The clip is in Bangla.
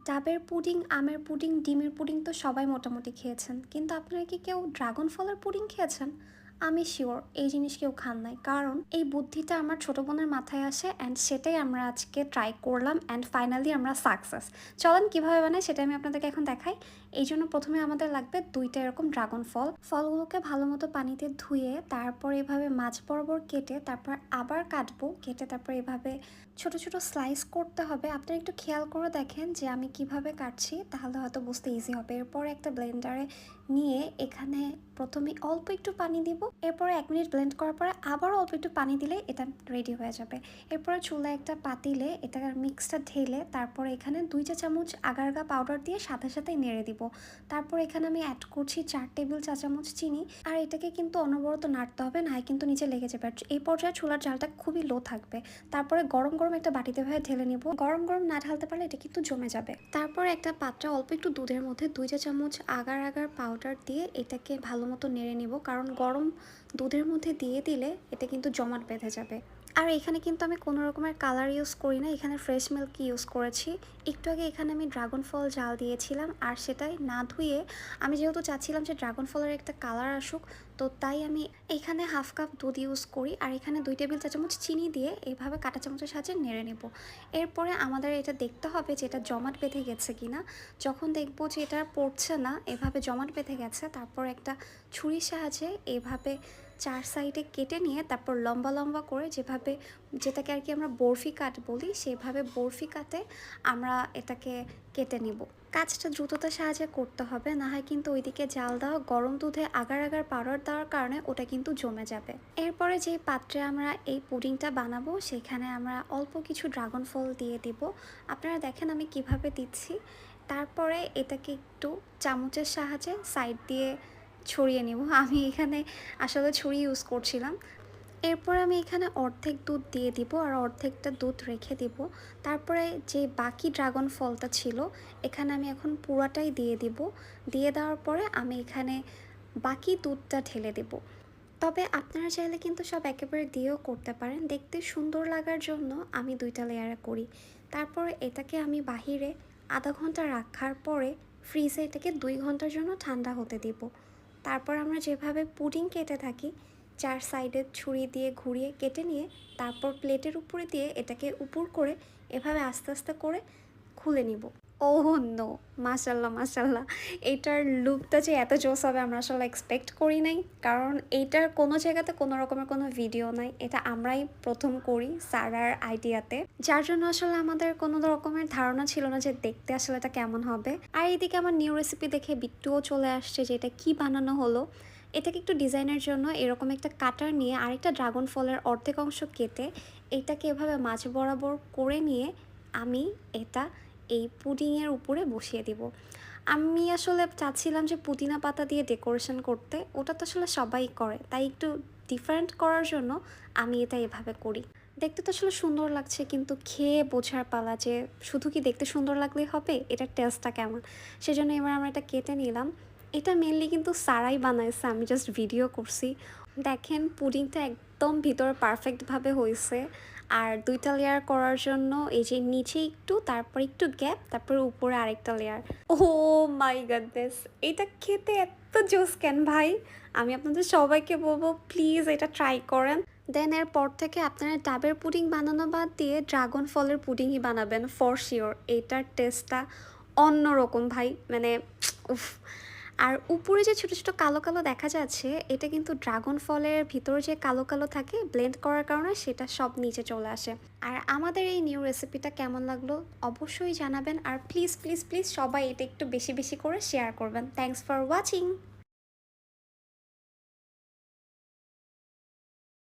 ডাবের পুডিং, আমের পুডিং, ডিমের পুডিং তো সবাই মোটামুটি খেয়েছেন। কিন্তু আপনারা কি কেউ ড্রাগন ফলের পুডিং খেয়েছেন? আমি শিওর এই জিনিস কেউ খান নাই। কারণ এই বুদ্ধিটা আমার ছোট বোনের মাথায় আসে অ্যান্ড সেটাই আমরা আজকে ট্রাই করলাম অ্যান্ড ফাইনালি আমরা সাকসেস। চলেন কীভাবে বানাই সেটা আমি আপনাদেরকে এখন দেখাই। এই জন্য প্রথমে আমাদের লাগবে 2টা এরকম ড্রাগন ফল। ফলগুলোকে ভালো মতো পানিতে ধুয়ে তারপর এভাবে মাছ বরাবর কেটে তারপর আবার কাটবো, কেটে তারপর এভাবে ছোট ছোট স্লাইস করতে হবে। আপনারা একটু খেয়াল করে দেখেন যে আমি কিভাবে কাটছি, তাহলে হয়তো বুঝতে ইজি হবে। এরপর একটা ব্লেন্ডারে নিয়ে এখানে প্রথমে অল্প একটু পানি দিব, এরপরে 1 মিনিট ব্লেন্ড করার পরে আবার অল্প একটু পানি দিলে এটা রেডি হয়ে যাবে। এরপরে চুলায় একটা পাতিলে এটার মিক্সটা ঢেলে তারপর এখানে 2 চা চামচ আগার আগা পাউডার দিয়ে সাথে সাথে নেড়ে দিব। তারপর এখানে আমি অ্যাড করছি 4 টেবিল চা চামচ চিনি। আর এটাকে কিন্তু অনবরত নাড়তে হবে, না কিন্তু নিচে লেগে যাবে। এই পর্যায়ে চুলার জালটা খুবই লো থাকবে। তারপরে গরম গরম একটা বাটিতে ভাবে ঢেলে নিব। গরম গরম না ঢালতে পারলে এটা কিন্তু জমে যাবে। তারপর একটা পাত্রে অল্প একটু দুধের মধ্যে 2 চা চামচ আগার আগার পাউডার দিয়ে এটাকে ভালো মতো নেড়ে নিব, কারণ গরম দুধের মধ্যে দিয়ে দিলে এটা কিন্তু জমাট বেঁধে যাবে। আর এখানে কিন্তু আমি কোনো রকমের কালার ইউজ করি না, এখানে ফ্রেশ মিল্ক ইউজ করেছি। একটু আগে এখানে আমি ড্রাগন ফল জাল দিয়েছিলাম আর সেটাই না ধুয়ে আমি যেহেতু চাচ্ছিলাম যে ড্রাগন ফলের একটা কালার আসুক, তো তাই আমি এখানে হাফ কাপ দুধ ইউজ করি আর এখানে 2 টেবিল চা চামচ চিনি দিয়ে এইভাবে কাঁটা চামচের সাহায্যে নেড়ে নেব। এরপরে আমাদের এটা দেখতে হবে যে এটা জমাট বেঁধে গেছে কিনা। যখন দেখবো যে এটা পড়ছে না, এভাবে জমাট বেঁধে গেছে, তারপর একটা ছুরির সাহায্যে এভাবে 4 সাইডে কেটে নিয়ে তারপর লম্বা লম্বা করে যেটাকে আর কি আমরা বরফি কাট বলি, সেভাবে বরফি কাটে আমরা এটাকে কেটে নিব। কাজটা দ্রুততার সাহায্যে করতে হবে, না হয় কিন্তু ওইদিকে জাল দেওয়া গরম দুধে আগার আগার পাউডার দেওয়ার কারণে ওটা কিন্তু জমে যাবে। এরপরে যে পাত্রে আমরা এই পুডিংটা বানাবো সেখানে আমরা অল্প কিছু ড্রাগন ফল দিয়ে দিব। আপনারা দেখেন আমি কিভাবে দিচ্ছি। তারপরে এটাকে একটু চামচের সাহায্যে সাইড দিয়ে ছড়িয়ে নিব। আমি এখানে আসলে ছুরি ইউজ করছিলাম। এরপর আমি এখানে অর্ধেক দুধ দিয়ে দিব আর অর্ধেকটা দুধ রেখে দিব। তারপরে যে বাকি ড্রাগন ফলটা ছিল এখানে আমি এখন পুরাটাই দিয়ে দিব। দিয়ে দেওয়ার পরে আমি এখানে বাকি দুধটা ঢেলে দেব। তবে আপনারা চাইলে কিন্তু সব একেবারে দিয়েও করতে পারেন, দেখতে সুন্দর লাগার জন্য আমি 2টা লেয়ারে করি। তারপর এটাকে আমি বাহিরে আধা ঘন্টা রাখার পরে ফ্রিজে এটাকে 2 ঘন্টার জন্য ঠান্ডা হতে দিব। তারপর আমরা যেভাবে পুডিং কেটে থাকি 4 সাইডে ছুরি দিয়ে ঘুরিয়ে কেটে নিয়ে তারপর প্লেটের উপরে দিয়ে এটাকে উপর করে এভাবে আস্তে আস্তে করে খুলে নিব। ওহ নো, মাশাল্লাহ মাশাল্লাহ, এইটার লুকটা যে এত জোস হবে আমরা আসলে এক্সপেক্ট করি নাই। কারণ এইটার কোনো জায়গাতে কোনো রকমের কোনো ভিডিও নাই, এটা আমরাই প্রথম করি সারার আইডিয়াতে, যার জন্য আসলে আমাদের কোনো রকমের ধারণা ছিল না যে দেখতে আসলে এটা কেমন হবে। আর এইদিকে আমার নিউ রেসিপি দেখে বিট্টুও চলে আসছে যে এটা কী বানানো হলো। এটাকে একটু ডিজাইনের জন্য এরকম একটা কাটার নিয়ে আরেকটা ড্রাগন ফলের অর্ধেক অংশ কেটে এইটাকে এভাবে মাঝ বরাবর করে নিয়ে আমি এটা এই পুডিংয়ের উপরে বসিয়ে দিব। আমি আসলে চাচ্ছিলাম যে পুদিনা পাতা দিয়ে ডেকোরেশন করতে, ওটা তো আসলে সবাই করে, তাই একটু ডিফারেন্ট করার জন্য আমি এটা এভাবে করি। দেখতে তো আসলে সুন্দর লাগছে, কিন্তু খেয়ে বোঝার পালা যে শুধু কি দেখতে সুন্দর লাগলেই হবে, এটার টেস্টটা কেমন। সেজন্য এবার আমরা এটা কেটে নিলাম। এটা মেনলি কিন্তু সারাই বানাইছে, আমি জাস্ট ভিডিও করছি। দেখেন পুডিংটা একদম ভিতরে পারফেক্টভাবে হয়েছে। আর 2টা লেয়ার করার জন্য এই যে নিচে একটু, তারপর একটু গ্যাপ, তারপরে উপরে আরেকটা লেয়ার। ও মাই গডনেস, এটা খেতে এত জোস কেন ভাই! আমি আপনাদের সবাইকে বলবো প্লিজ এটা ট্রাই করেন। দেন এরপর থেকে আপনারা ডাবের পুডিং বানানো বাদ দিয়ে ড্রাগন ফলের পুডিংই বানাবেন ফর শিওর। এইটার টেস্টটা অন্যরকম ভাই, মানে উফ। আর উপরে যে ছোট ছোট কালো কালো দেখা যাচ্ছে এটা কিন্তু ড্রাগন ফলের ভিতরে যে কালো কালো থাকে ব্লেন্ড করার কারণে সেটা সব নিচে চলে আসে। আর আমাদের এই নিউ রেসিপিটা কেমন লাগলো অবশ্যই জানাবেন। আর প্লিজ প্লিজ প্লিজ সবাই এটা একটু বেশি বেশি করে শেয়ার করবেন। Thanks for watching.